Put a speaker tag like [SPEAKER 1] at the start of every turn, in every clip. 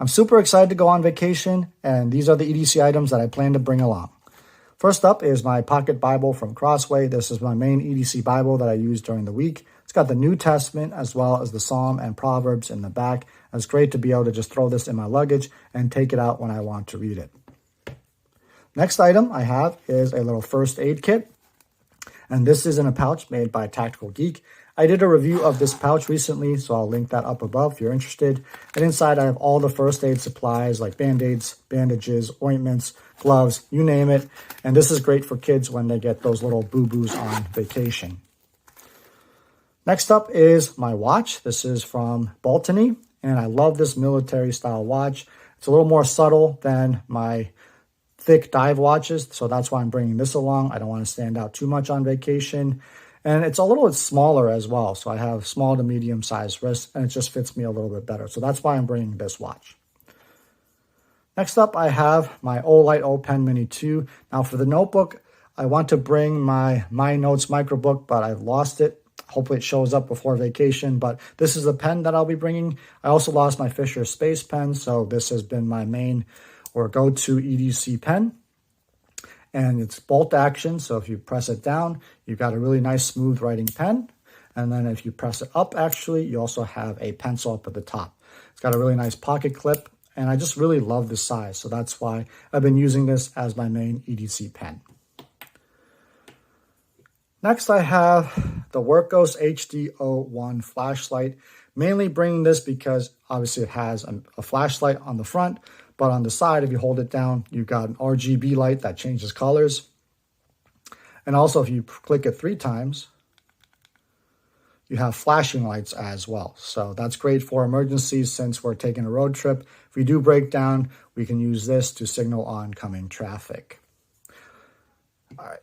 [SPEAKER 1] I'm super excited to go on vacation, and these are the EDC items that I plan to bring along. First up is my pocket Bible from Crossway. This is my main EDC Bible that I use during the week. It's got the New Testament as well as the Psalm and Proverbs in the back. And it's great to be able to just throw this in my luggage and take it out when I want to read it. Next item I have is a little first aid kit. And this is in a pouch made by Tactical Geek. I did a review of this pouch recently, so I'll link that up above if you're interested. And inside I have all the first aid supplies like Band-Aids, bandages, ointments, gloves, you name it. And this is great for kids when they get those little boo-boos on vacation. Next up is my watch. This is from Baltony, and I love this military style watch. It's a little more subtle than my thick dive watches, so that's why I'm bringing this along. I don't want to stand out too much on vacation. And it's a little bit smaller as well, so I have small to medium sized wrists, and it just fits me a little bit better. So that's why I'm bringing this watch. Next up, I have my Olight O Pen Mini 2. Now for the notebook, I want to bring my Notes microbook, but I've lost it. Hopefully it shows up before vacation, but this is the pen that I'll be bringing. I also lost my Fisher Space Pen, so this has been my main or go-to EDC pen. And it's bolt action, so if you press it down, you've got a really nice smooth writing pen. And then if you press it up, actually, you also have a pencil up at the top. It's got a really nice pocket clip, and I just really love the size. So that's why I've been using this as my main EDC pen. Next, I have the Workos HD01 flashlight. Mainly bringing this because obviously it has a flashlight on the front, but on the side, if you hold it down, you've got an RGB light that changes colors. And also, if you click it 3 times, you have flashing lights as well. So that's great for emergencies since we're taking a road trip. If we do break down, we can use this to signal oncoming traffic. All right.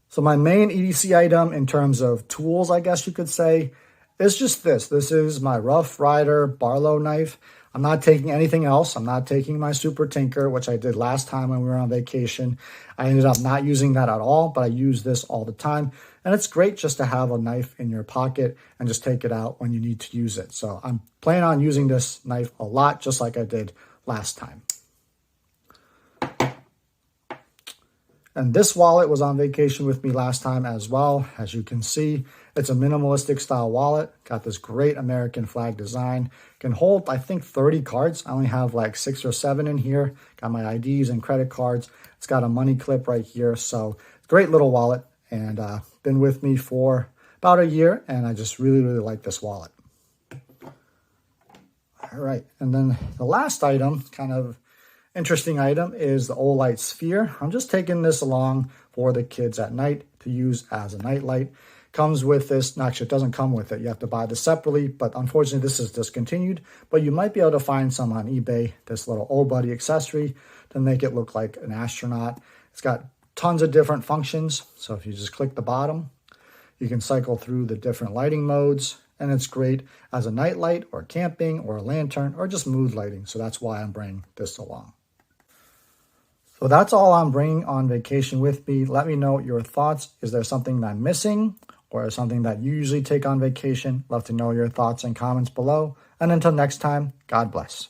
[SPEAKER 1] So my main EDC item in terms of tools, I guess you could say, is just this. This is my Rough Rider Barlow knife. I'm not taking anything else. I'm not taking my Super Tinker, which I did last time when we were on vacation. I ended up not using that at all, but I use this all the time. And it's great just to have a knife in your pocket and just take it out when you need to use it. So I'm planning on using this knife a lot, just like I did last time. And this wallet was on vacation with me last time as well. As you can see, it's a minimalistic style wallet. Got this great American flag design. Can hold, I think, 30 cards. I only have like 6 or 7 in here. Got my IDs and credit cards. It's got a money clip right here. So great little wallet, and been with me for about a year, and I just really, really like this wallet. All right, and then the last item, kind of interesting item, is the Olight Sphere. I'm just taking this along for the kids at night to use as a night light. Comes with this, actually it doesn't come with it. You have to buy this separately, but unfortunately this is discontinued. But you might be able to find some on eBay, this little old buddy accessory to make it look like an astronaut. It's got tons of different functions. So if you just click the bottom, you can cycle through the different lighting modes. And it's great as a night light or camping or a lantern or just mood lighting. So that's why I'm bringing this along. So that's all I'm bringing on vacation with me. Let me know your thoughts. Is there something that I'm missing or something that you usually take on vacation? Love to know your thoughts and comments below. And until next time, God bless.